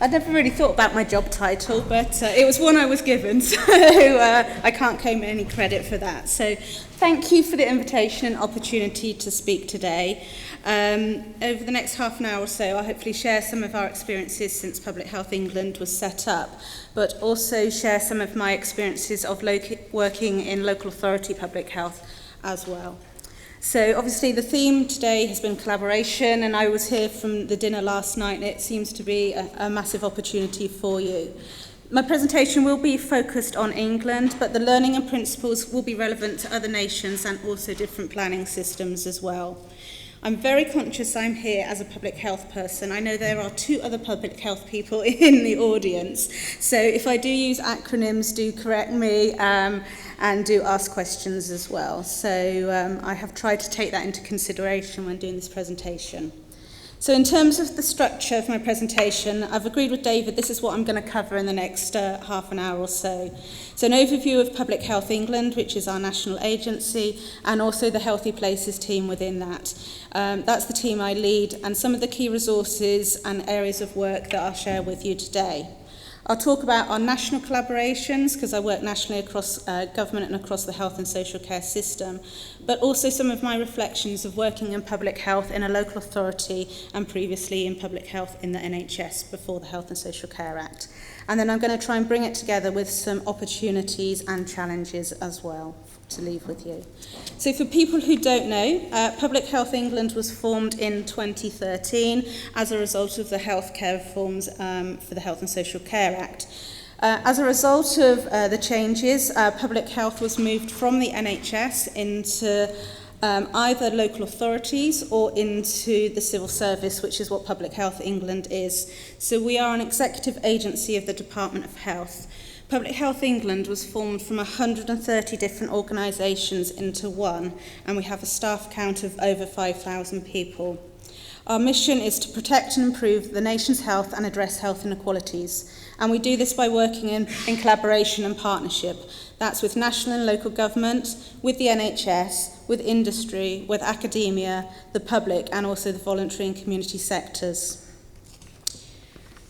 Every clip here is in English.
I'd never really thought about my job title, but it was one I was given, so I can't claim any credit for that. So thank you for the invitation and opportunity to speak today. Over the next half an hour or so, I'll hopefully share some of our experiences since Public Health England was set up, but also share some of my experiences of working in local authority public health as well. So obviously the theme today has been collaboration, and I was here from the dinner last night, and it seems to be a massive opportunity for you. My presentation will be focused on England, but the learning and principles will be relevant to other nations and also different planning systems as well. I'm very conscious I'm here as a public health person. I know there are 2 other public health people in the audience, so if I do use acronyms, do correct me and do ask questions as well. So I have tried to take that into consideration when doing this presentation. So in terms of the structure of my presentation, I've agreed with David this is what I'm going to cover in the next half an hour or so. So an overview of Public Health England, which is our national agency, and also the Healthy Places team within that. That's the team I lead, and some of the key resources and areas of work that I'll share with you today. I'll talk about our national collaborations, because I work nationally across government and across the health and social care system, but also some of my reflections of working in public health in a local authority and previously in public health in the NHS before the Health and Social Care Act. And then I'm going to try and bring it together with some opportunities and challenges as well to leave with you. So for people who don't know, Public Health England was formed in 2013 as a result of the healthcare reforms for the Health and Social Care Act. As a result of the changes, public health was moved from the NHS into either local authorities or into the civil service, which is what Public Health England is. So we are an executive agency of the Department of Health. Public Health England was formed from 130 different organisations into one, and we have a staff count of over 5,000 people. Our mission is to protect and improve the nation's health and address health inequalities, and we do this by working in collaboration and partnership. That's with national and local government, with the NHS, with industry, with academia, the public, and also the voluntary and community sectors.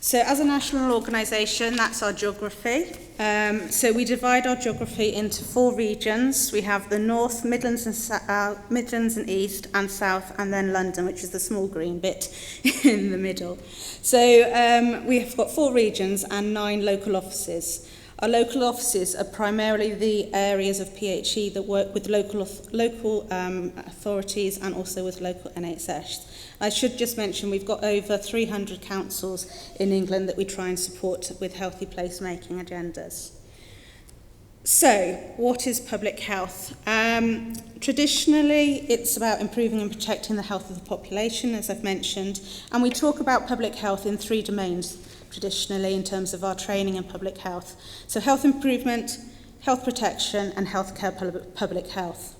So as a national organisation, that's our geography. So we divide our geography into 4 regions. We have the North, Midlands and East, and South, and then London, which is the small green bit in the middle. So we have got 4 regions and 9 local offices. Our local offices are primarily the areas of PHE that work with local authorities and also with local NHS. I should just mention we've got over 300 councils in England that we try and support with healthy placemaking agendas. So, what is public health? Traditionally, it's about improving and protecting the health of the population, as I've mentioned, and we talk about public health in 3 domains traditionally in terms of our training in public health. So health improvement, health protection, and healthcare public health.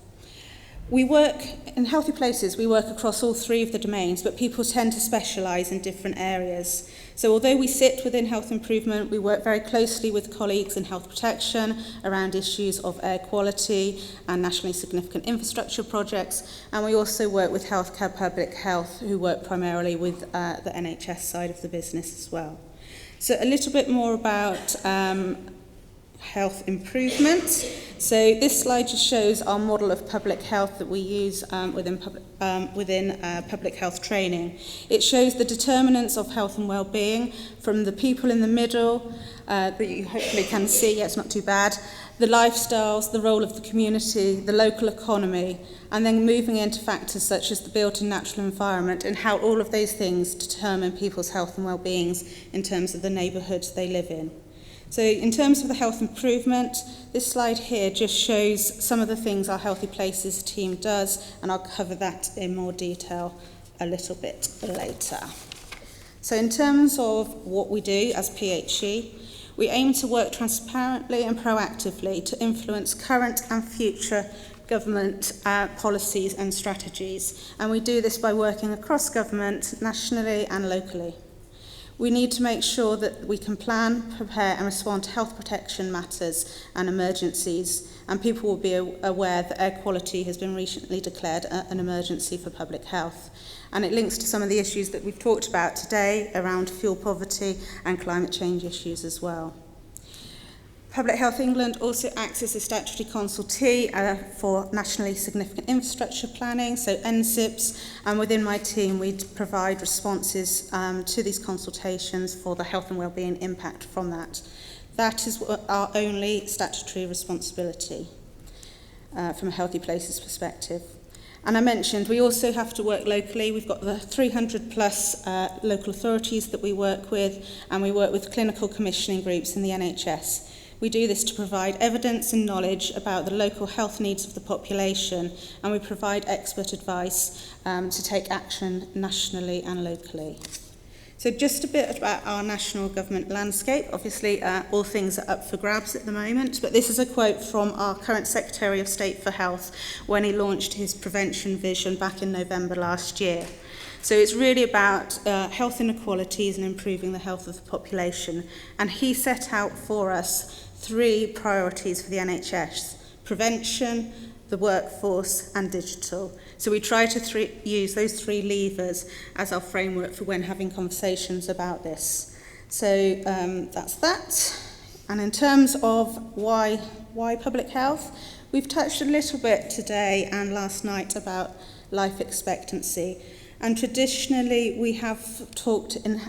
We work in Healthy Places, we work across all 3 of the domains, but people tend to specialise in different areas. So although we sit within health improvement, we work very closely with colleagues in health protection around issues of air quality and nationally significant infrastructure projects, and we also work with healthcare public health, who work primarily with the NHS side of the business as well. So a little bit more about health improvement. So this slide just shows our model of public health that we use within public health training. It shows the determinants of health and well-being from the people in the middle that you hopefully can see. Yeah, it's not too bad. The lifestyles, the role of the community, the local economy, and then moving into factors such as the built and natural environment and how all of those things determine people's health and well-beings in terms of the neighbourhoods they live in. So in terms of the health improvement, this slide here just shows some of the things our Healthy Places team does, and I'll cover that in more detail a little bit later. So in terms of what we do as PHE, we aim to work transparently and proactively to influence current and future government policies and strategies, and we do this by working across government, nationally and locally. We need to make sure that we can plan, prepare and respond to health protection matters and emergencies, and people will be aware that air quality has been recently declared an emergency for public health. And it links to some of the issues that we've talked about today around fuel poverty and climate change issues as well. Public Health England also acts as a statutory consultee for nationally significant infrastructure planning, so NSIPs, and within my team we provide responses to these consultations for the health and wellbeing impact from that. That is our only statutory responsibility from a Healthy Places perspective. And I mentioned we also have to work locally. We've got the 300 plus local authorities that we work with, and we work with clinical commissioning groups in the NHS. We do this to provide evidence and knowledge about the local health needs of the population, and we provide expert advice to take action nationally and locally. So just a bit about our national government landscape. Obviously, all things are up for grabs at the moment, but this is a quote from our current Secretary of State for Health when he launched his prevention vision back in November last year. So it's really about health inequalities and improving the health of the population. And he set out for us 3 priorities for the NHS: prevention, the workforce and digital. So we try to use those 3 levers as our framework for when having conversations about this. So that's that. And in terms of why public health, we've touched a little bit today and last night about life expectancy. And traditionally, we have talked in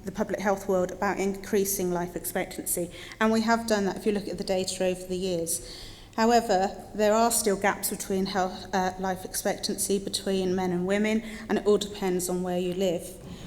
the public health world about increasing life expectancy, and we have done that if you look at the data over the years. However, there are still gaps between life expectancy between men and women, and it all depends on where you live.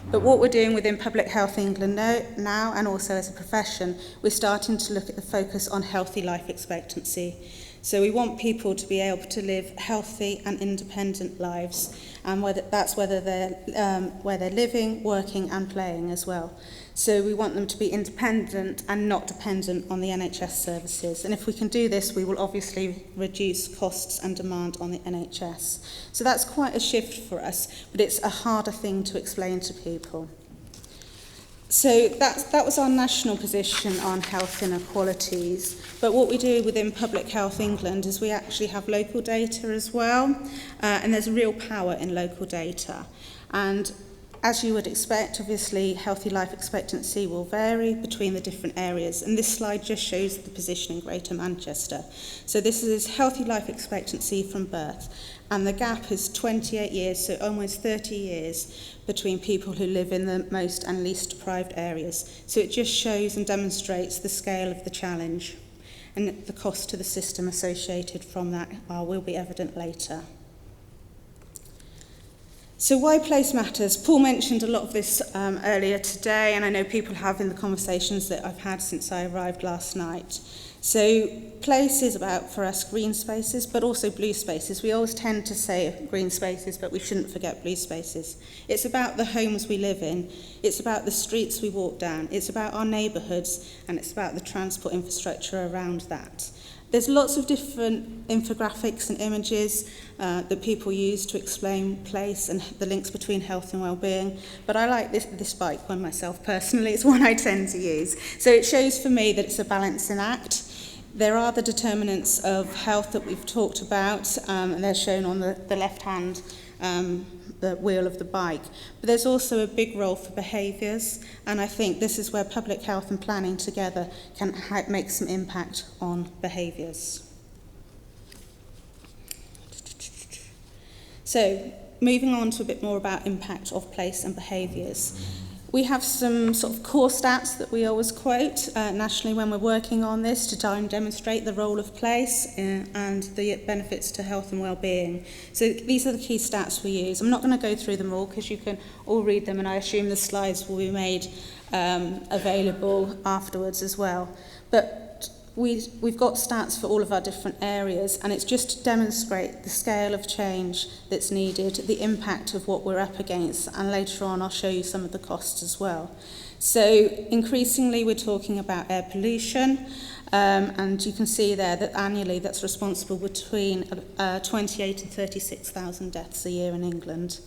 But what we're doing within Public Health England now, and also as a profession, we're starting to look at the focus on healthy life expectancy. So we want people to be able to live healthy and independent lives, and whether where they're living, working and playing as well. So we want them to be independent and not dependent on the NHS services. And if we can do this, we will obviously reduce costs and demand on the NHS. So that's quite a shift for us, but it's a harder thing to explain to people. So that was our national position on health inequalities. But what we do within Public Health England is we actually have local data as well, and there's real power in local data. And as you would expect, obviously, healthy life expectancy will vary between the different areas. And this slide just shows the position in Greater Manchester. So this is healthy life expectancy from birth. And the gap is 28 years, so almost 30 years, between people who live in the most and least deprived areas. So it just shows and demonstrates the scale of the challenge. And the cost to the system associated from that will be evident later. So why place matters? Paul mentioned a lot of this earlier today, and I know people have in the conversations that I've had since I arrived last night. So place is about, for us, green spaces, but also blue spaces. We always tend to say green spaces, but we shouldn't forget blue spaces. It's about the homes we live in. It's about the streets we walk down. It's about our neighbourhoods, and it's about the transport infrastructure around that. There's lots of different infographics and images that people use to explain place and the links between health and well-being, but I like this bike one myself personally. It's one I tend to use. So it shows for me that it's a balancing act. There are the determinants of health that we've talked about, and they're shown on the left-hand the wheel of the bike. But there's also a big role for behaviours, and I think this is where public health and planning together can make some impact on behaviours. So, moving on to a bit more about impact of place and behaviours. We have some sort of core stats that we always quote nationally when we're working on this to try and demonstrate the role of place and the benefits to health and well-being. So these are the key stats we use. I'm not going to go through them all because you can all read them, and I assume the slides will be made available afterwards as well. But we've got stats for all of our different areas, and it's just to demonstrate the scale of change that's needed, the impact of what we're up against, and later on I'll show you some of the costs as well. So increasingly we're talking about air pollution, and you can see there that annually that's responsible between 28 and 36,000 deaths a year in England.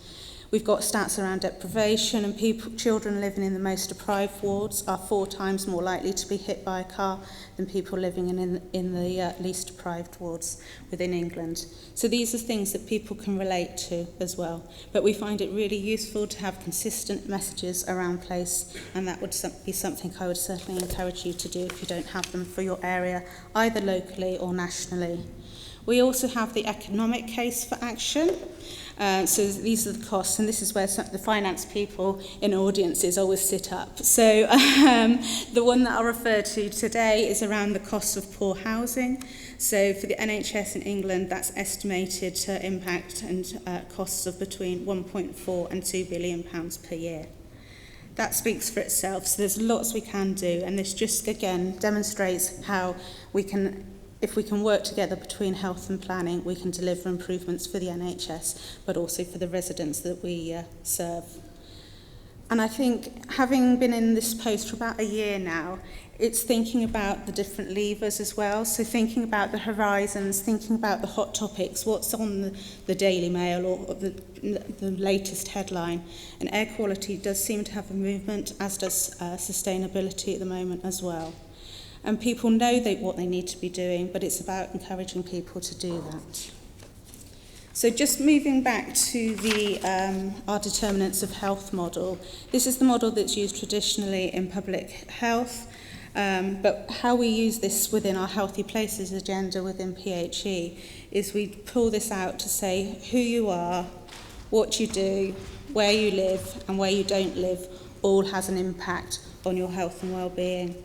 We've got stats around deprivation, and children living in the most deprived wards are 4 times more likely to be hit by a car than people living in the least deprived wards within England. So these are things that people can relate to as well. But we find it really useful to have consistent messages around place, and that would be something I would certainly encourage you to do if you don't have them for your area, either locally or nationally. We also have the economic case for action. So these are the costs, and this is where some of the finance people in audiences always sit up. So the one that I'll refer to today is around the cost of poor housing. So for the NHS in England, that's estimated to impact and costs of between 1.4 and £2 billion per year. That speaks for itself. So there's lots we can do, and this just, again, demonstrates how we can, if we can work together between health and planning, we can deliver improvements for the NHS, but also for the residents that we serve. And I think, having been in this post for about a year now, it's thinking about the different levers as well. So thinking about the horizons, thinking about the hot topics, what's on the Daily Mail or the latest headline. And air quality does seem to have a movement, as does sustainability at the moment as well. And people know what they need to be doing, but it's about encouraging people to do that. So just moving back to our determinants of health model, this is the model that's used traditionally in public health, but how we use this within our Healthy Places agenda within PHE is we pull this out to say who you are, what you do, where you live, and where you don't live all has an impact on your health and well-being.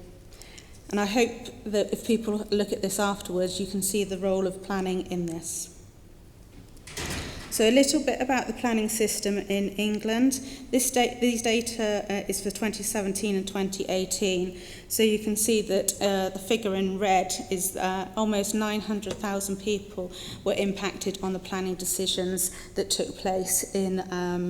And I hope that if people look at this afterwards, you can see the role of planning in this. So a little bit about the planning system in England. These data is for 2017 and 2018. So you can see that the figure in red is almost 900,000 people were impacted on the planning decisions that took place in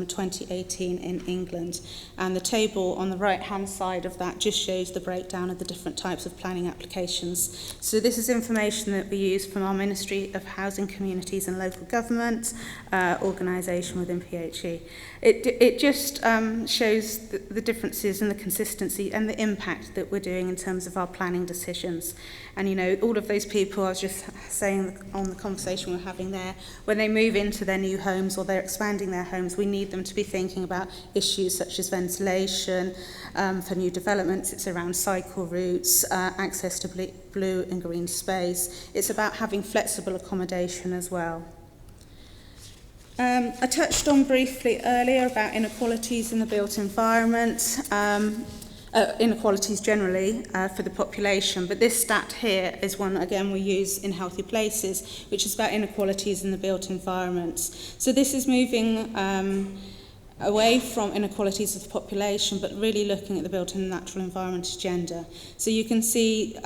2018 in England. And the table on the right-hand side of that just shows the breakdown of the different types of planning applications. So this is information that we use from our Ministry of Housing, Communities and Local Government, organisation within PHE. It just shows the differences and the consistency and the impact that we're doing in terms of our planning decisions. And you know, all of those people, I was just saying on the conversation we're having there, when they move into their new homes or they're expanding their homes, we need them to be thinking about issues such as ventilation. For new developments, it's around cycle routes, access to blue and green space. It's about having flexible accommodation as well. I touched on briefly earlier about inequalities in the built environment, inequalities generally for the population, but this stat here is one, again, we use in Healthy Places, which is about inequalities in the built environments. So this is moving away from inequalities of the population, but really looking at the built and natural environment agenda. So you can see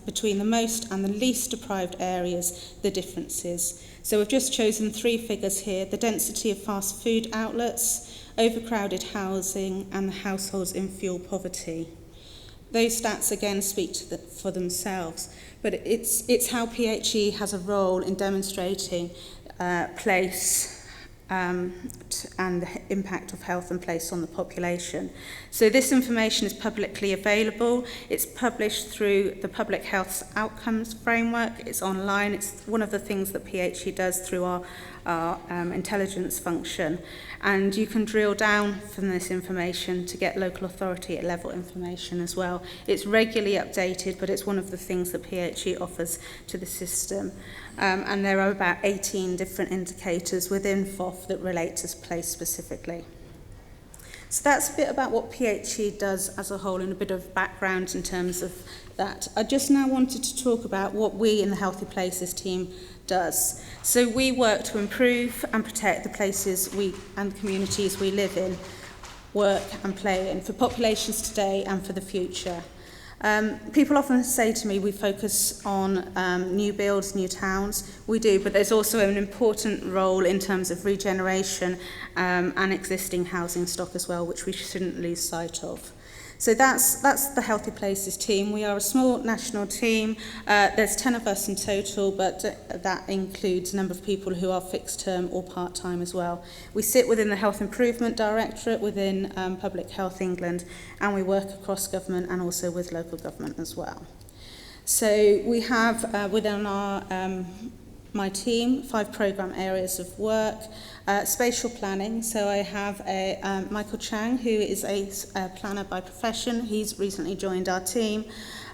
between the most and the least deprived areas, the differences. So we've just chosen 3 figures here: the density of fast food outlets, overcrowded housing, and the households in fuel poverty. Those stats again speak for themselves, but it's how PHE has a role in demonstrating place and the impact of health and place on the population. So this information is publicly available. It's published through the Public Health Outcomes Framework. It's online. It's one of the things that PHE does through our intelligence function. And you can drill down from this information to get local authority level information as well. It's regularly updated, but it's one of the things that PHE offers to the system. And there are about 18 different indicators within FOF that relate to place specifically. So that's a bit about what PHE does as a whole and a bit of background in terms of that. I just now wanted to talk about what we in the Healthy Places team does. So we work to improve and protect the places and communities we live in, work and play in, for populations today and for the future. People often say to me we focus on new builds, new towns. We do, but there's also an important role in terms of regeneration and existing housing stock as well, which we shouldn't lose sight of. So that's the Healthy Places team. We are a small national team. There's 10 of us in total, but that includes a number of people who are fixed term or part-time as well. We sit within the Health Improvement Directorate within Public Health England, and we work across government and also with local government as well. So we have within my team 5 programme areas of work. Spatial planning, so I have Michael Chang, who is a planner by profession. He's recently joined our team,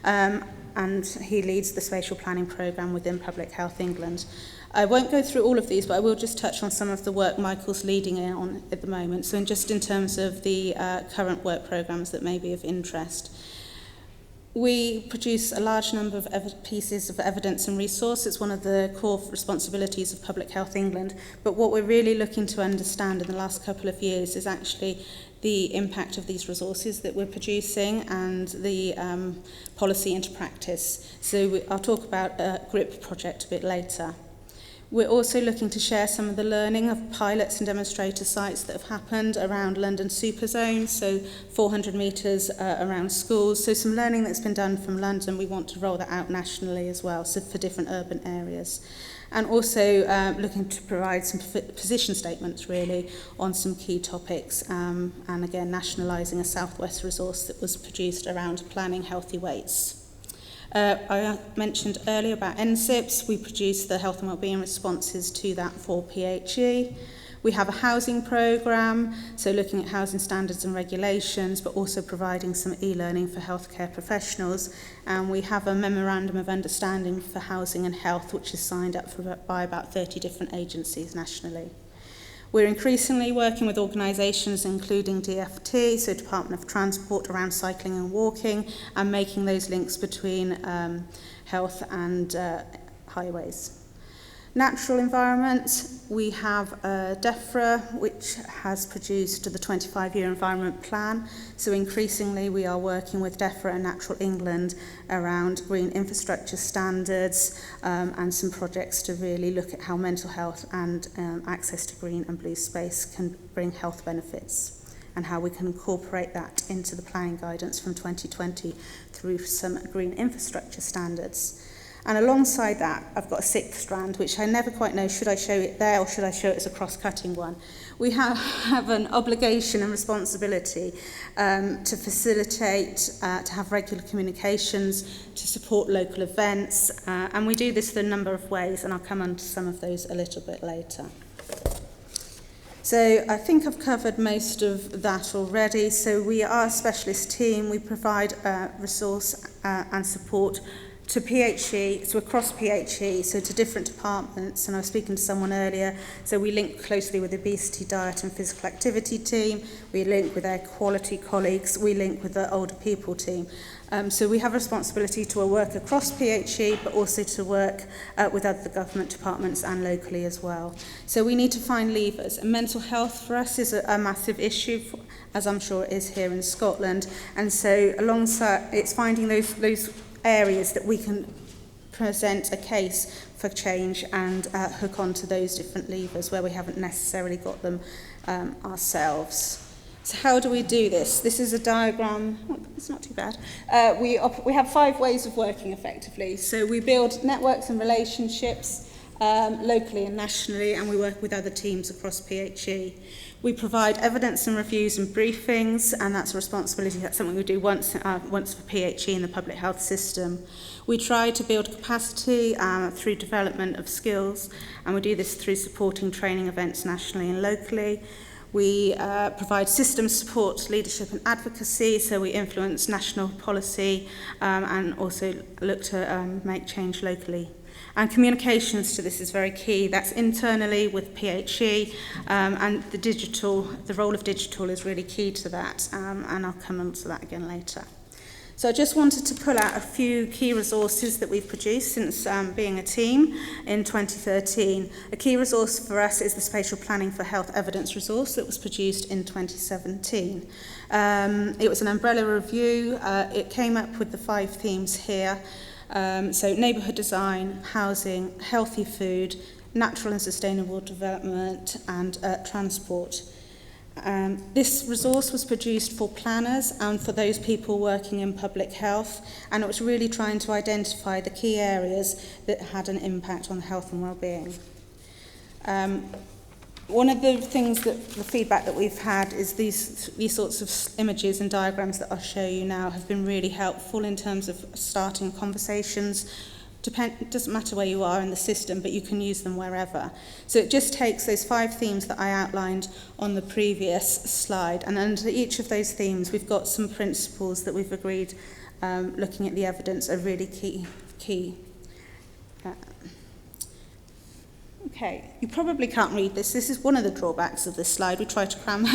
and he leads the spatial planning programme within Public Health England. I won't go through all of these, but I will just touch on some of the work Michael's leading on at the moment, so just in terms of the current work programmes that may be of interest. We produce a large number of pieces of evidence and resource. It's one of the core responsibilities of Public Health England. But what we're really looking to understand in the last couple of years is actually the impact of these resources that we're producing and the policy into practice. So I'll talk about a GRIP project a bit later. We're also looking to share some of the learning of pilots and demonstrator sites that have happened around London super zones, so 400 metres around schools. So some learning that's been done from London, we want to roll that out nationally as well, so for different urban areas. And also looking to provide some position statements really on some key topics, and again nationalising a Southwest resource that was produced around planning healthy weights. I mentioned earlier about NSIPs. We produce the health and wellbeing responses to that for PHE. We have a housing programme, so looking at housing standards and regulations, but also providing some e-learning for healthcare professionals. And we have a memorandum of understanding for housing and health, which is signed up by about 30 different agencies nationally. We're increasingly working with organisations including DFT, so Department of Transport, around cycling and walking, and making those links between health and highways. Natural environment, we have DEFRA, which has produced the 25-year environment plan. So increasingly we are working with DEFRA and Natural England around green infrastructure standards and some projects to really look at how mental health and access to green and blue space can bring health benefits, and how we can incorporate that into the planning guidance from 2020 through some green infrastructure standards. And alongside that, I've got a 6th strand, which I never quite know, should I show it there or should I show it as a cross-cutting one? We have an obligation and responsibility to facilitate, to have regular communications, to support local events, and we do this in a number of ways, and I'll come on to some of those a little bit later. So I think I've covered most of that already. So we are a specialist team. We provide resource and support to PHE, so across PHE, so to different departments, and I was speaking to someone earlier, so we link closely with the obesity, diet and physical activity team, we link with our quality colleagues, we link with the older people team. So we have a responsibility to work across PHE, but also to work with other government departments and locally as well. So we need to find levers, and mental health for us is a massive issue, as I'm sure it is here in Scotland, and so alongside, it's finding those areas that we can present a case for change and hook onto those different levers where we haven't necessarily got them ourselves. So how do we do this? This is a diagram. Oh, it's not too bad. We have 5 ways of working effectively. So we build networks and relationships locally and nationally, and we work with other teams across PHE. We provide evidence and reviews and briefings, and that's a responsibility. That's something we do once for PHE in the public health system. We try to build capacity through development of skills, and we do this through supporting training events nationally and locally. We provide system support, leadership and advocacy, so we influence national policy and also look to make change locally. And communications to this is very key. That's internally with PHE, and the role of digital is really key to that, and I'll come on to that again later. So I just wanted to pull out a few key resources that we've produced since being a team in 2013. A key resource for us is the Spatial Planning for Health Evidence resource that was produced in 2017. It was an umbrella review. It came up with the 5 themes here. So neighbourhood design, housing, healthy food, natural and sustainable development, and transport. This resource was produced for planners and for those people working in public health, and it was really trying to identify the key areas that had an impact on health and well-being. One of the things that the feedback that we've had is these sorts of images and diagrams that I'll show you now have been really helpful in terms of starting conversations. It doesn't matter where you are in the system, but you can use them wherever. So it just takes those 5 themes that I outlined on the previous slide, and under each of those themes we've got some principles that we've agreed, looking at the evidence, are really key. Okay, you probably can't read this. This is one of the drawbacks of this slide. We try to cram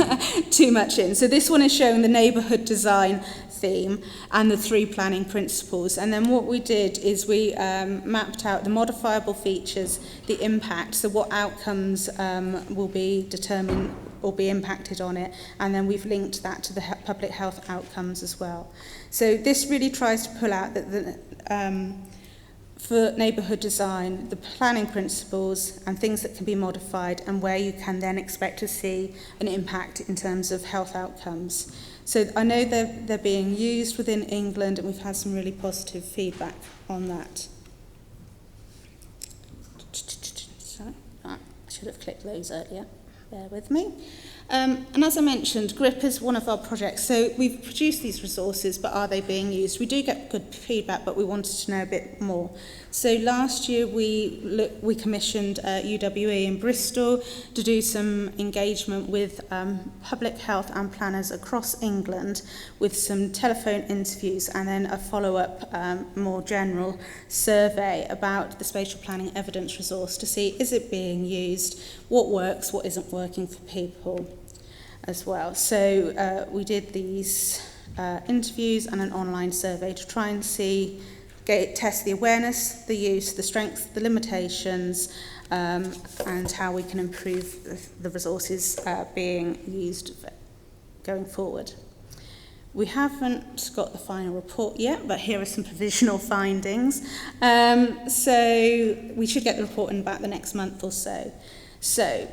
too much in. So this one is showing the neighbourhood design theme and the 3 planning principles. And then what we did is we mapped out the modifiable features, the impact, so what outcomes will be determined or be impacted on it, and then we've linked that to the public health outcomes as well. So this really tries to pull out that for neighbourhood design, the planning principles and things that can be modified, and where you can then expect to see an impact in terms of health outcomes. So I know they're being used within England, and we've had some really positive feedback on that. Sorry, I should have clicked those earlier. Bear with me. And as I mentioned, GRIP is one of our projects. So we've produced these resources, but are they being used? We do get good feedback, but we wanted to know a bit more. So last year we commissioned UWE in Bristol to do some engagement with public health and planners across England, with some telephone interviews and then a follow-up more general survey about the spatial planning evidence resource to see, is it being used, what works, what isn't working for people as well. So we did these interviews and an online survey to try and test the awareness, the use, the strengths, the limitations, and how we can improve the resources being used going forward. We haven't got the final report yet, but here are some provisional findings. So we should get the report in about the next month or so. So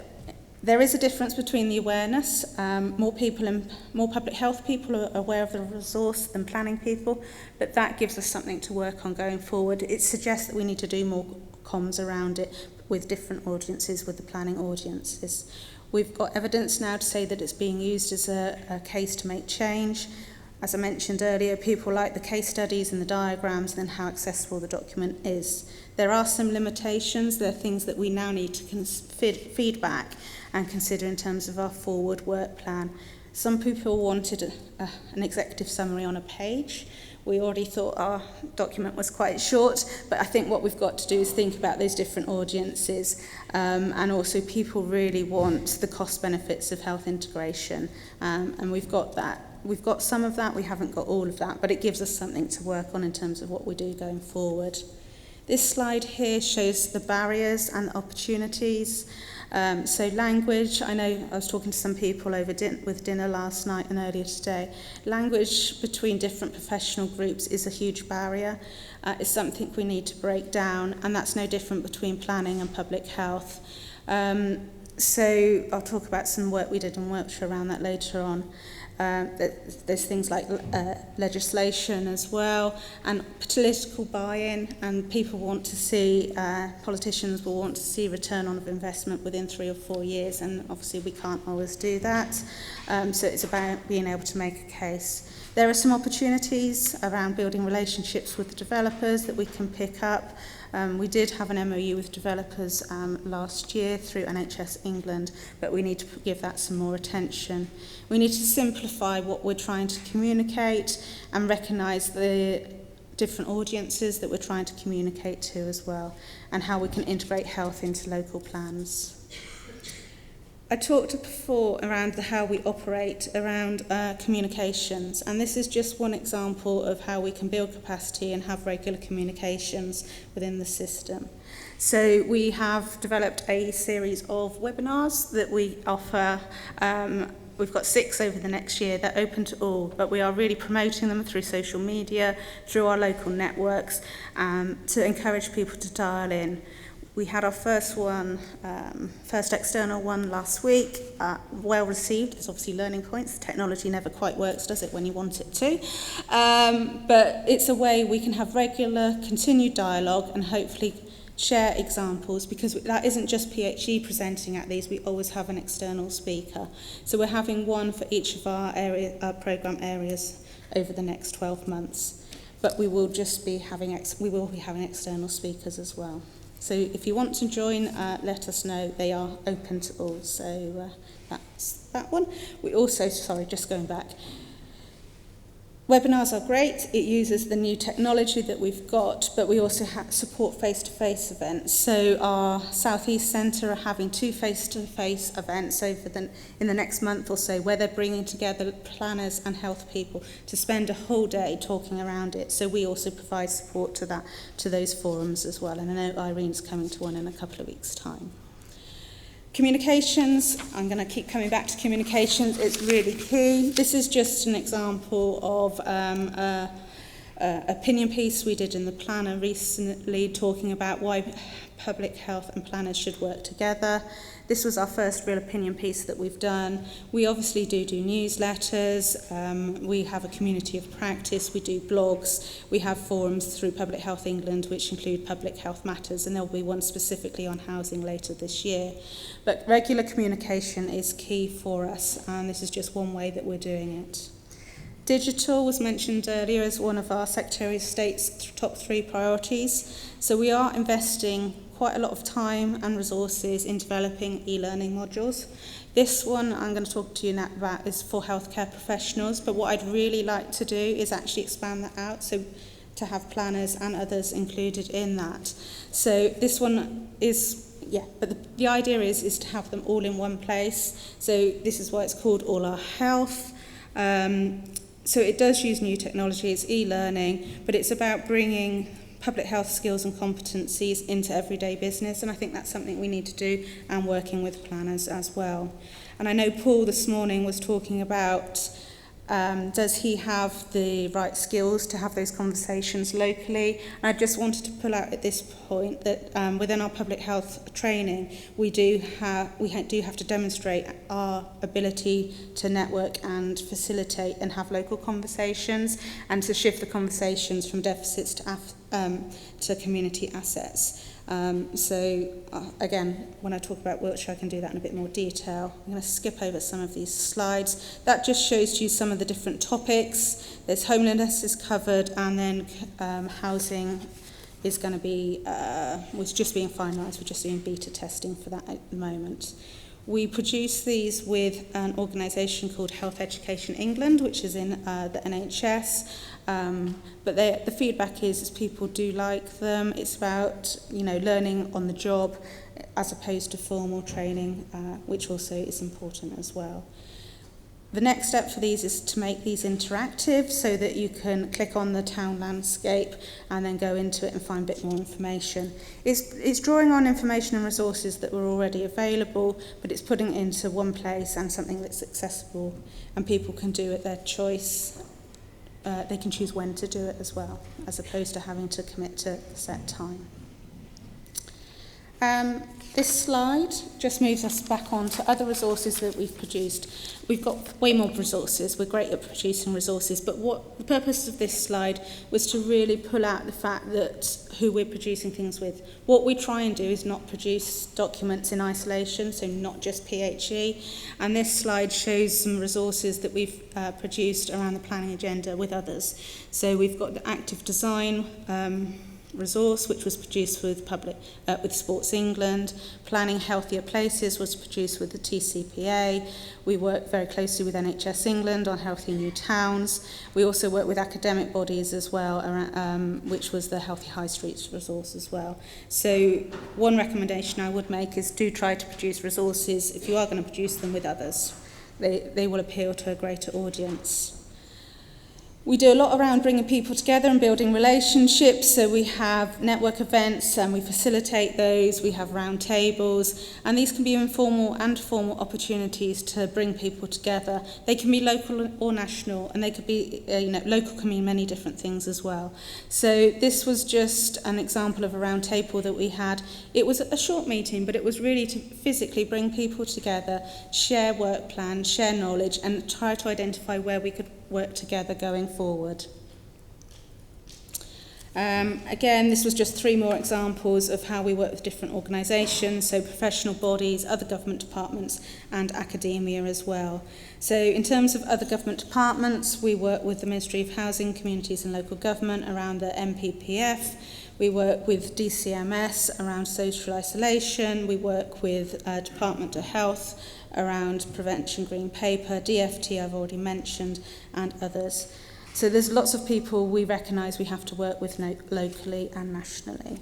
there is a difference between the awareness. More public health people are aware of the resource than planning people, but that gives us something to work on going forward. It suggests that we need to do more comms around it with different audiences, with the planning audiences. We've got evidence now to say that it's being used as a case to make change. As I mentioned earlier, people like the case studies and the diagrams and how accessible the document is. There are some limitations. There are things that we now need to feedback and consider in terms of our forward work plan. Some people wanted an executive summary on a page. We already thought our document was quite short, but I think what we've got to do is think about those different audiences, and also people really want the cost benefits of health integration, and we've got that. We've got some of that, we haven't got all of that, but it gives us something to work on in terms of what we do going forward. This slide here shows the barriers and the opportunities. So language, I know I was talking to some people over with dinner last night and earlier today. Language between different professional groups is a huge barrier. It's something we need to break down, and that's no different between planning and public health. So I'll talk about some work we did in Wiltshire around that later on. There's things like legislation as well, and political buy-in, and people want to see, politicians will want to see return on investment within 3 or 4 years, and obviously we can't always do that. So it's about being able to make a case. There are some opportunities around building relationships with the developers that we can pick up. We did have an MOU with developers last year through NHS England, but we need to give that some more attention. We need to simplify what we're trying to communicate and recognise the different audiences that we're trying to communicate to as well, and how we can integrate health into local plans. I talked before around how we operate around communications, and this is just one example of how we can build capacity and have regular communications within the system. So we have developed a series of webinars that we offer. We've got 6 over the next year. They're open to all, but we are really promoting them through social media, through our local networks, to encourage people to dial in. We had our first one, first external one last week, well received. There's obviously learning points. Technology never quite works, does it, when you want it to? But it's a way we can have regular, continued dialogue and hopefully share examples, because that isn't just PHE presenting at these, we always have an external speaker. So we're having one for each of our programme areas over the next 12 months. But we will be having external speakers as well. So if you want to join, let us know. They are open to all. So that's that one. We also, just going back, webinars are great. It uses the new technology that we've got, but we also support face-to-face events. So our South East Centre are having 2 face-to-face events in the next month or so, where they're bringing together planners and health people to spend a whole day talking around it. So we also provide support to those forums as well. And I know Irene's coming to one in a couple of weeks' time. Communications, I'm going to keep coming back to communications, it's really key. This is just an example of an opinion piece we did in the Planner recently, talking about why public health and planners should work together. This was our first real opinion piece that we've done. We obviously do newsletters, we have a community of practice, we do blogs, we have forums through Public Health England which include Public Health Matters, and there'll be one specifically on housing later this year. But regular communication is key for us, and this is just one way that we're doing it. Digital was mentioned earlier as one of our Secretary of State's top 3 priorities. So we are investing quite a lot of time and resources in developing e-learning modules. This one I'm going to talk to you now about is for healthcare professionals, but what I'd really like to do is actually expand that out, so to have planners and others included in that. So this one is, but the idea is to have them all in one place. So this is why it's called All Our Health. So it does use new technology, it's e-learning, but it's about bringing public health skills and competencies into everyday business, and I think that's something we need to do, and working with planners as well. And I know Paul this morning was talking about does he have the right skills to have those conversations locally? And I just wanted to pull out at this point that within our public health training, we do have to demonstrate our ability to network and facilitate and have local conversations, and to shift the conversations from deficits to community assets. Again, when I talk about Wiltshire, I can do that in a bit more detail. I'm going to skip over some of these slides. That just shows you some of the different topics. There's homelessness is covered, and then housing is going to be, was just being finalised. We're just doing beta testing for that at the moment. We produce these with an organisation called Health Education England, which is in the NHS. But the feedback is people do like them. It's about learning on the job as opposed to formal training, which also is important as well. The next step for these is to make these interactive, so that you can click on the town landscape and then go into it and find a bit more information. It's drawing on information and resources that were already available, but it's putting it into one place and something that's accessible, and people can do it their choice. They can choose when to do it as well, as opposed to having to commit to a set time. This slide just moves us back on to other resources that we've produced. We've got way more resources. We're great at producing resources, but what the purpose of this slide was to really pull out the fact that who we're producing things with. What we try and do is not produce documents in isolation, so not just PHE. And this slide shows some resources that we've produced around the planning agenda with others. So we've got the active design resource, which was produced with Sports England. Planning Healthier Places was produced with the TCPA. We work very closely with NHS England on Healthy New Towns. We also work with academic bodies as well, which was the Healthy High Streets resource as well. So one recommendation I would make is do try to produce resources, if you are going to produce them, with others. They will appeal to a greater audience. We do a lot around bringing people together and building relationships. So we have network events and we facilitate those. We have round tables, and these can be informal and formal opportunities to bring people together. They can be local or national, and they could be, local can mean many different things as well. So this was just an example of a round table that we had. It was a short meeting, but it was really to physically bring people together, share work plans, share knowledge, and try to identify where we could work together going forward. Again, this was just 3 more examples of how we work with different organisations, so professional bodies, other government departments, and academia as well. So in terms of other government departments, we work with the Ministry of Housing, Communities and Local Government around the MPPF. We work with DCMS around social isolation. We work with Department of Health around Prevention Green Paper, DFT I've already mentioned, and others. So there's lots of people we recognise we have to work with locally and nationally.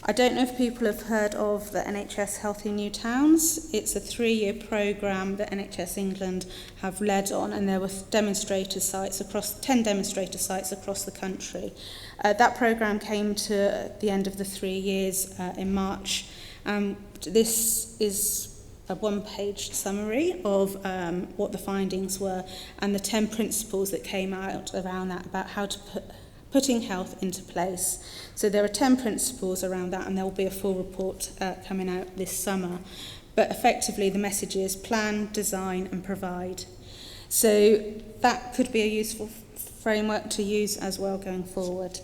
I don't know if people have heard of the NHS Healthy New Towns. It's a 3-year programme that NHS England have led on, and there were 10 demonstrator sites across the country. That programme came to the end of the 3 years in March. This is a 1-page summary of what the findings were and the 10 principles that came out around that about how to putting health into place. So there are 10 principles around that, and there will be a full report coming out this summer. But effectively the message is plan, design and provide. So that could be a useful framework to use as well going forward.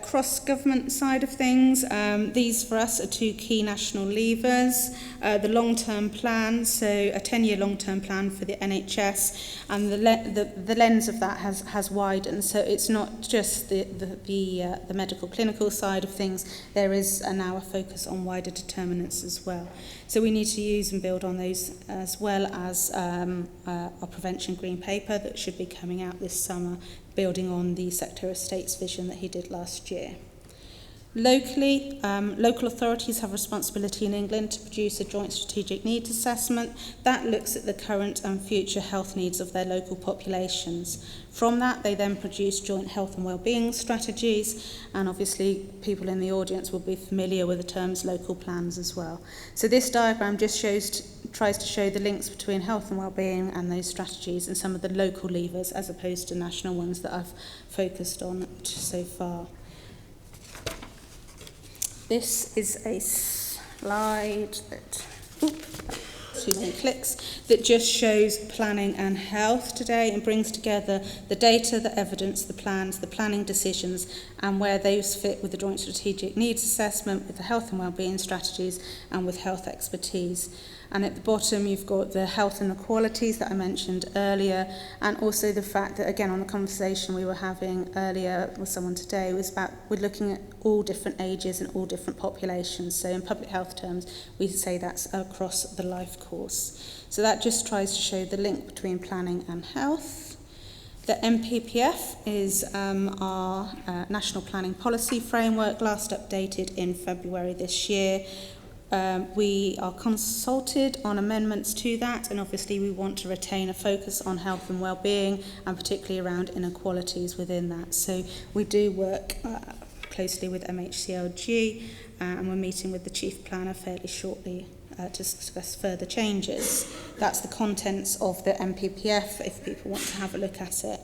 Cross-government side of things, these for us are 2 key national levers. The long-term plan, so a 10-year long-term plan for the NHS, and the lens of that has widened. So it's not just the medical clinical side of things. There is now a focus on wider determinants as well. So we need to use and build on those, as well as our Prevention Green Paper that should be coming out this summer, building on the Secretary of State's vision that he did last year. Locally, local authorities have responsibility in England to produce a joint strategic needs assessment that looks at the current and future health needs of their local populations. From that, they then produce joint health and wellbeing strategies, and obviously people in the audience will be familiar with the terms local plans as well. So this diagram just tries to show the links between health and wellbeing and those strategies and some of the local levers as opposed to national ones that I've focused on so far. This is a slide that, too many clicks, that just shows planning and health today and brings together the data, the evidence, the plans, the planning decisions, and where those fit with the joint strategic needs assessment, with the health and wellbeing strategies, and with health expertise. And at the bottom, you've got the health inequalities that I mentioned earlier, and also the fact that, again, on the conversation we were having earlier with someone today, was about we're looking at all different ages and all different populations. So in public health terms, we say that's across the life course. So that just tries to show the link between planning and health. The MPPF is our National Planning Policy Framework, last updated in February this year. We are consulted on amendments to that, and obviously we want to retain a focus on health and wellbeing, and particularly around inequalities within that. So we do work closely with MHCLG, and we're meeting with the Chief Planner fairly shortly to discuss further changes. That's the contents of the MPPF if people want to have a look at it.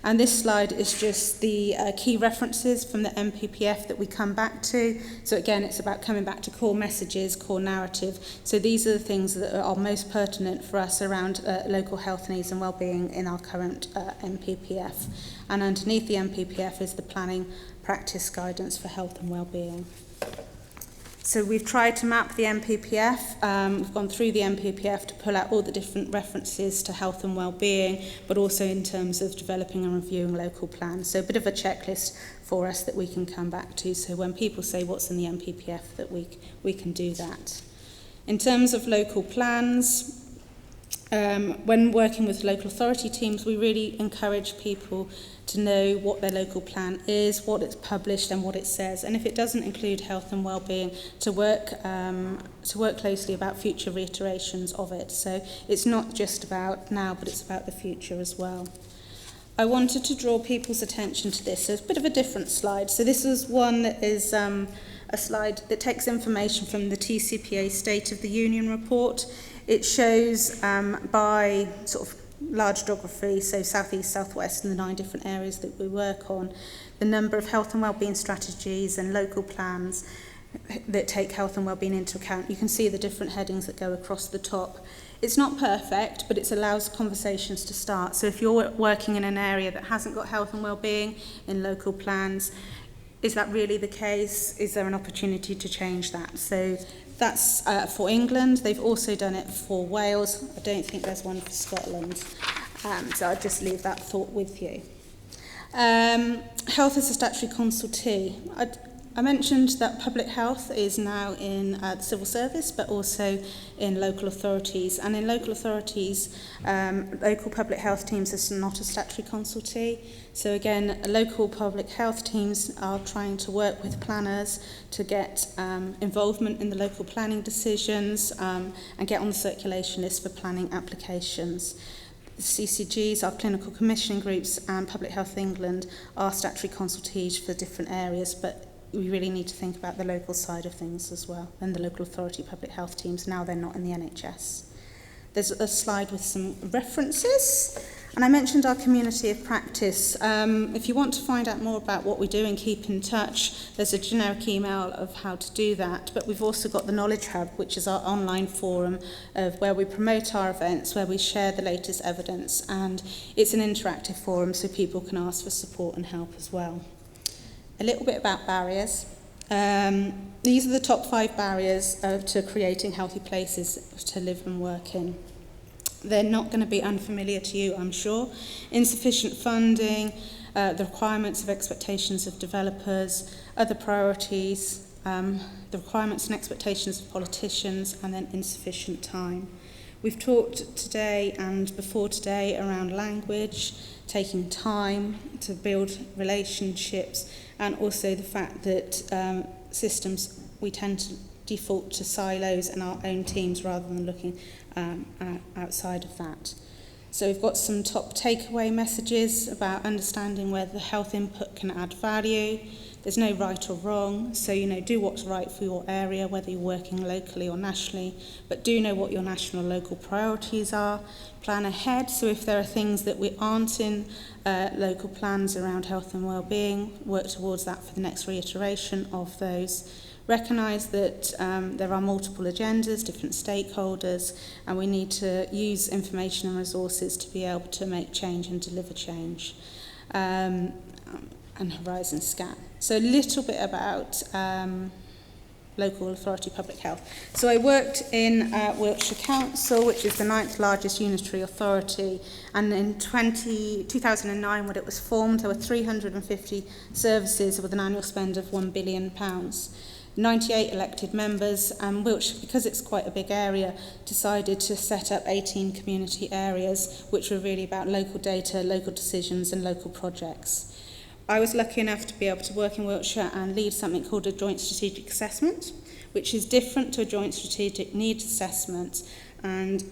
And this slide is just the key references from the MPPF that we come back to. So again, it's about coming back to core messages, core narrative. So these are the things that are most pertinent for us around local health needs and wellbeing in our current MPPF. And underneath the MPPF is the planning practice guidance for health and wellbeing. So we've tried to map the MPPF. We've gone through the MPPF to pull out all the different references to health and wellbeing, but also in terms of developing and reviewing local plans. So a bit of a checklist for us that we can come back to. So when people say what's in the MPPF, that we can do that. In terms of local plans, when working with local authority teams, we really encourage people to know what their local plan is, what it's published and what it says. And if it doesn't include health and wellbeing, to work closely about future reiterations of it. So it's not just about now, but it's about the future as well. I wanted to draw people's attention to this. So it's a bit of a different slide. So this is one that is a slide that takes information from the TCPA State of the Union report. It shows by sort of large geography, so southeast, southwest, and the 9 different areas that we work on, the number of health and wellbeing strategies and local plans that take health and wellbeing into account. You can see the different headings that go across the top. It's not perfect, but it allows conversations to start. So if you're working in an area that hasn't got health and wellbeing in local plans, is that really the case? Is there an opportunity to change that? So that's for England. They've also done it for Wales. I don't think there's one for Scotland. So I'll just leave that thought with you. Health as a statutory consultee. I mentioned that public health is now in the civil service, but also in local authorities. And in local authorities, local public health teams is not a statutory consultee. So again, local public health teams are trying to work with planners to get involvement in the local planning decisions and get on the circulation list for planning applications. The CCGs, our clinical commissioning groups, and Public Health England are statutory consultees for different areas, but we really need to think about the local side of things as well, and the local authority public health teams. Now they're not in the NHS. There's a slide with some references, and I mentioned our community of practice. If you want to find out more about what we do and keep in touch, there's a generic email of how to do that, but we've also got the Knowledge Hub, which is our online forum of where we promote our events, where we share the latest evidence, and it's an interactive forum so people can ask for support and help as well. A little bit about barriers. These are the top 5 barriers to creating healthy places to live and work in. They're not going to be unfamiliar to you, I'm sure. Insufficient funding, the requirements of expectations of developers, other priorities, the requirements and expectations of politicians, and then insufficient time. We've talked today and before today around language, taking time to build relationships, and also the fact that systems, we tend to default to silos and our own teams rather than looking outside of that. So we've got some top takeaway messages about understanding where the health input can add value. There's no right or wrong, so do what's right for your area, whether you're working locally or nationally, but do know what your national or local priorities are. Plan ahead, so if there are things that we aren't in local plans around health and wellbeing, work towards that for the next reiteration of those. Recognise that there are multiple agendas, different stakeholders, and we need to use information and resources to be able to make change and deliver change. And Horizon Scan. So a little bit about local authority public health. So I worked in Wiltshire Council, which is the 9th largest unitary authority, and in 2009 when it was formed, there were 350 services with an annual spend of £1 billion. 98 elected members, and Wiltshire, because it's quite a big area, decided to set up 18 community areas, which were really about local data, local decisions and local projects. I was lucky enough to be able to work in Wiltshire and lead something called a joint strategic assessment, which is different to a joint strategic needs assessment. And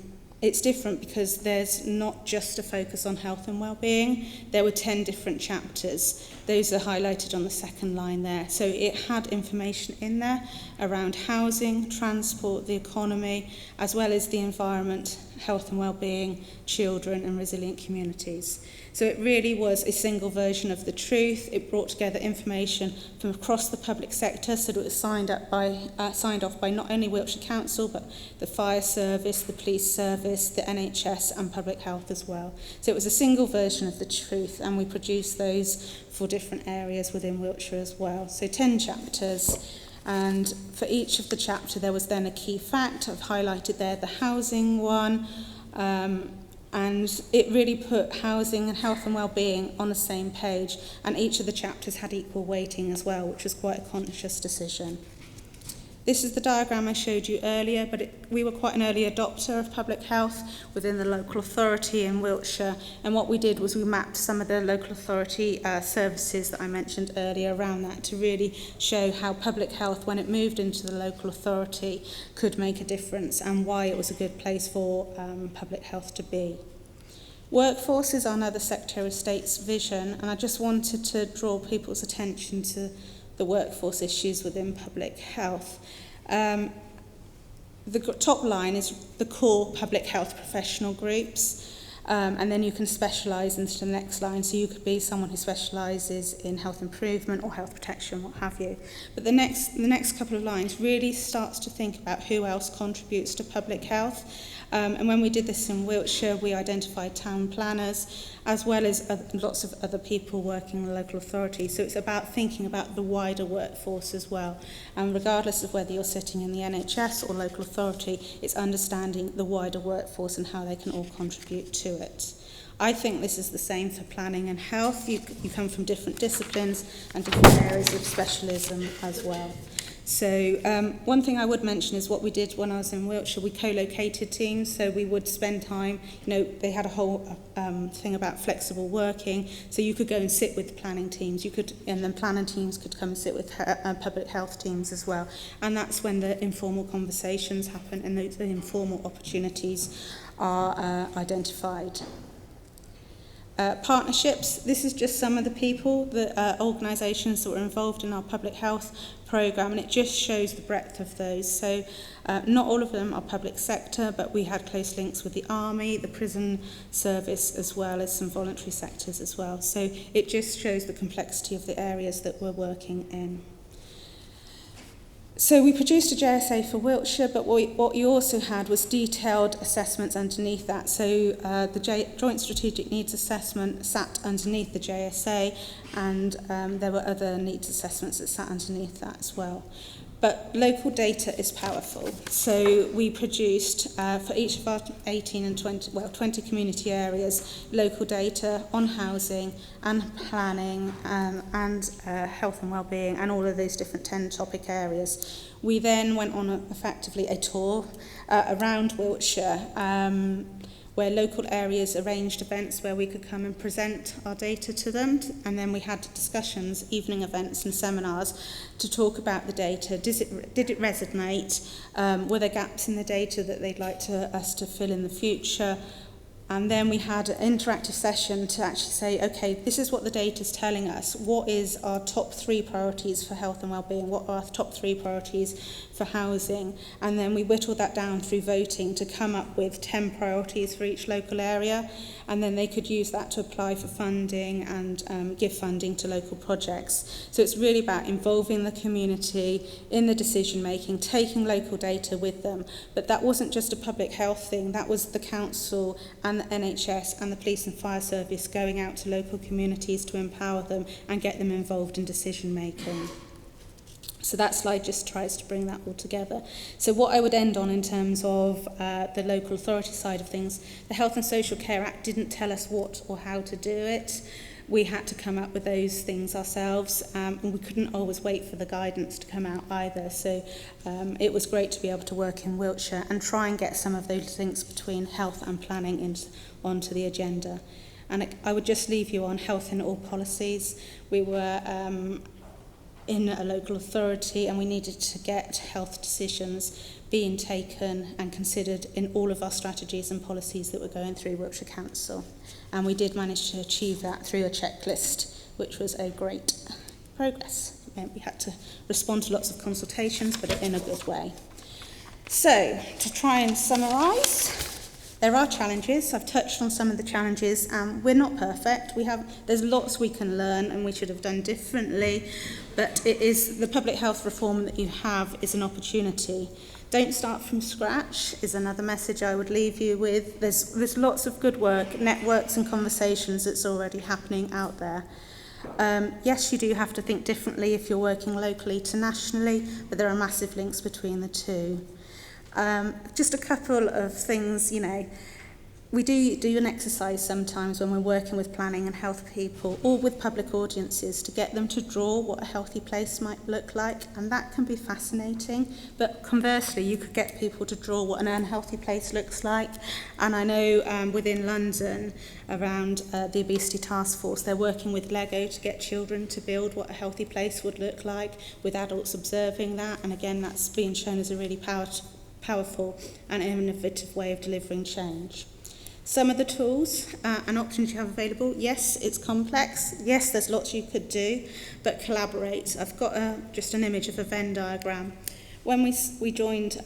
it's different because there's not just a focus on health and wellbeing. There were 10 different chapters. Those are highlighted on the second line there. So it had information in there around housing, transport, the economy, as well as the environment, health and wellbeing, children and resilient communities. So it really was a single version of the truth. It brought together information from across the public sector, so that it was signed off by not only Wiltshire Council, but the fire service, the police service, the NHS and public health as well. So it was a single version of the truth, and we produced those for different areas within Wiltshire as well. So 10 chapters. And for each of the chapter, there was then a key fact. I've highlighted there the housing one. And it really put housing and health and wellbeing on the same page, and each of the chapters had equal weighting as well, which was quite a conscious decision. This is the diagram I showed you earlier, but we were quite an early adopter of public health within the local authority in Wiltshire, and what we did was we mapped some of the local authority services that I mentioned earlier around that to really show how public health, when it moved into the local authority, could make a difference and why it was a good place for public health to be. Workforce is another Secretary of State's vision, and I just wanted to draw people's attention to the workforce issues within public health. The top line is the core public health professional groups, and then you can specialise into the next line. So you could be someone who specialises in health improvement or health protection, what have you. But the next couple of lines really starts to think about who else contributes to public health. And when we did this in Wiltshire, we identified town planners as well as lots of other people working in the local authority. So it's about thinking about the wider workforce as well. And regardless of whether you're sitting in the NHS or local authority, it's understanding the wider workforce and how they can all contribute to it. I think this is the same for planning and health. You come from different disciplines and different areas of specialism as well. So one thing I would mention is what we did when I was in Wiltshire. We co-located teams, so we would spend time, they had a whole thing about flexible working, so you could go and sit with the planning teams, and then planning teams could come and sit with public health teams as well. And that's when the informal conversations happen and the informal opportunities are identified. Partnerships, this is just some of the people, the organisations that were involved in our public health programme, and it just shows the breadth of those. So not all of them are public sector, but we had close links with the Army, the prison service, as well as some voluntary sectors as well. So it just shows the complexity of the areas that we're working in. So we produced a JSA for Wiltshire, but what you also had was detailed assessments underneath that. So the Joint Strategic Needs Assessment sat underneath the JSA, and there were other needs assessments that sat underneath that as well. But local data is powerful. So we produced, for each of our 20 community areas, local data on housing and planning and health and wellbeing and all of those different 10 topic areas. We then went on effectively a tour around Wiltshire, where local areas arranged events where we could come and present our data to them, and then we had discussions, evening events and seminars to talk about the data. Did it resonate? Were there gaps in the data that they'd like us to fill in the future? And then we had an interactive session to actually say, okay, this is what the data is telling us. What is our top 3 priorities for health and wellbeing? What are our top 3 priorities for housing? And then we whittled that down through voting to come up with 10 priorities for each local area. And then they could use that to apply for funding and give funding to local projects. So it's really about involving the community in the decision making, taking local data with them. But that wasn't just a public health thing, that was the council and the NHS and the police and fire service going out to local communities to empower them and get them involved in decision making. So that slide just tries to bring that all together. So what I would end on in terms of the local authority side of things, the Health and Social Care Act didn't tell us what or how to do it. We had to come up with those things ourselves, and we couldn't always wait for the guidance to come out either. So it was great to be able to work in Wiltshire and try and get some of those links between health and planning onto the agenda. And I would just leave you on health in all policies. We were in a local authority, and we needed to get health decisions being taken and considered in all of our strategies and policies that were going through Wiltshire Council. And we did manage to achieve that through a checklist, which was a great progress. It meant we had to respond to lots of consultations, but in a good way. So, to try and summarise, there are challenges. I've touched on some of the challenges. We're not perfect. There's lots we can learn and we should have done differently, but it is the public health reform that you have is an opportunity. Don't start from scratch is another message I would leave you with. There's lots of good work, networks and conversations that's already happening out there. Yes, you do have to think differently if you're working locally to nationally, but there are massive links between the two. Just a couple of things, we do an exercise sometimes when we're working with planning and health people or with public audiences to get them to draw what a healthy place might look like, and that can be fascinating. But conversely, you could get people to draw what an unhealthy place looks like. And I know within London, around the Obesity Task Force, they're working with Lego to get children to build what a healthy place would look like, with adults observing that. And again, that's being shown as a really powerful and innovative way of delivering change. Some of the tools and options you have available, yes, it's complex. Yes, there's lots you could do, but collaborate. I've got just an image of a Venn diagram. When we joined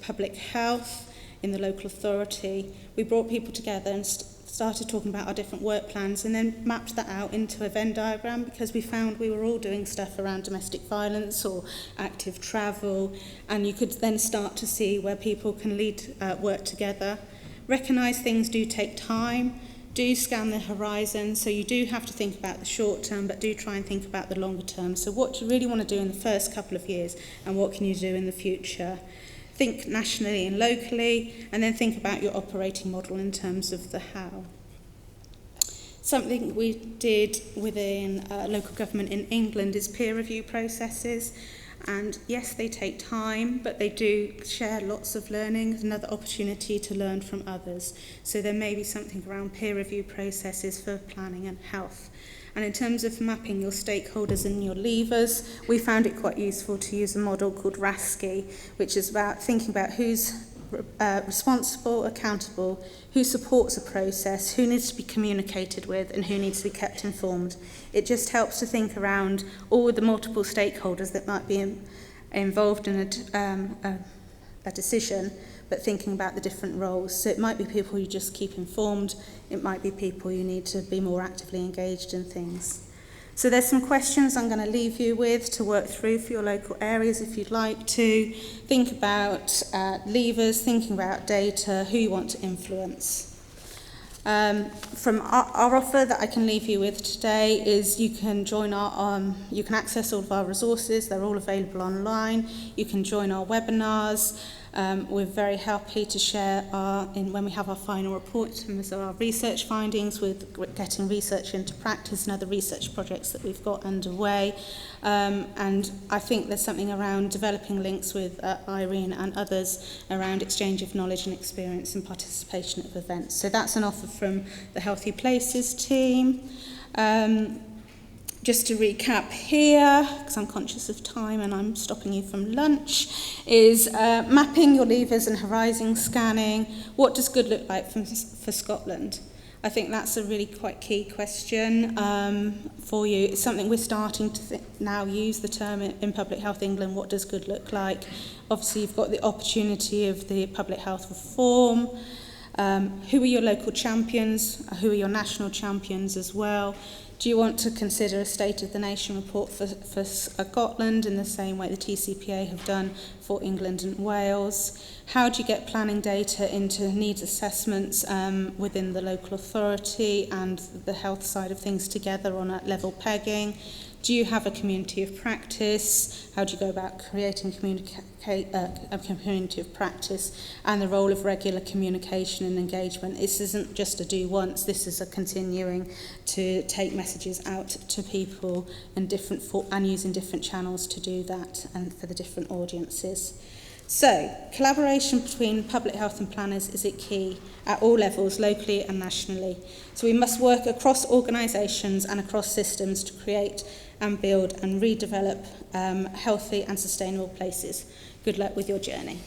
public health in the local authority, we brought people together and started talking about our different work plans and then mapped that out into a Venn diagram, because we found we were all doing stuff around domestic violence or active travel, and you could then start to see where people can lead work together. Recognise things do take time, do scan the horizon, so you do have to think about the short term, but do try and think about the longer term. So what do you really want to do in the first couple of years, and what can you do in the future? Think nationally and locally, and then think about your operating model in terms of the how. Something we did within local government in England is peer review processes. And yes, they take time, but they do share lots of learning, another opportunity to learn from others. So there may be something around peer review processes for planning and health. And in terms of mapping your stakeholders and your levers, we found it quite useful to use a model called RASCI, which is about thinking about who's responsible, accountable, who supports a process, who needs to be communicated with, and who needs to be kept informed. It just helps to think around all the multiple stakeholders that might be involved in a decision, but thinking about the different roles. So it might be people you just keep informed, it might be people you need to be more actively engaged in things. So there's some questions I'm going to leave you with to work through for your local areas if you'd like to. Think about levers, thinking about data, who you want to influence. From our offer that I can leave you with today is you can join you can access all of our resources, they're all available online. You can join our webinars. We're very happy to share when we have our final report in terms of our research findings with getting research into practice and other research projects that we've got underway. And I think there's something around developing links with Irene and others around exchange of knowledge and experience and participation at events. So that's an offer from the Healthy Places team. Just to recap here, because I'm conscious of time and I'm stopping you from lunch, is mapping your levers and horizon scanning. What does good look like for Scotland? I think that's a really quite key question for you. It's something we're starting to now use the term in Public Health England, what does good look like? Obviously, you've got the opportunity of the public health reform. Who are your local champions? Who are your national champions as well? Do you want to consider a State of the Nation report for Scotland in the same way the TCPA have done for England and Wales? How do you get planning data into needs assessments within the local authority and the health side of things together on a level pegging? Do you have a community of practice? How do you go about creating a community of practice, and the role of regular communication and engagement? This isn't just a do once, this is a continuing to take messages out to people in and using different channels to do that and for the different audiences. So, collaboration between public health and planners is key at all levels, locally and nationally. So we must work across organisations and across systems to create and build and redevelop healthy and sustainable places. Good luck with your journey.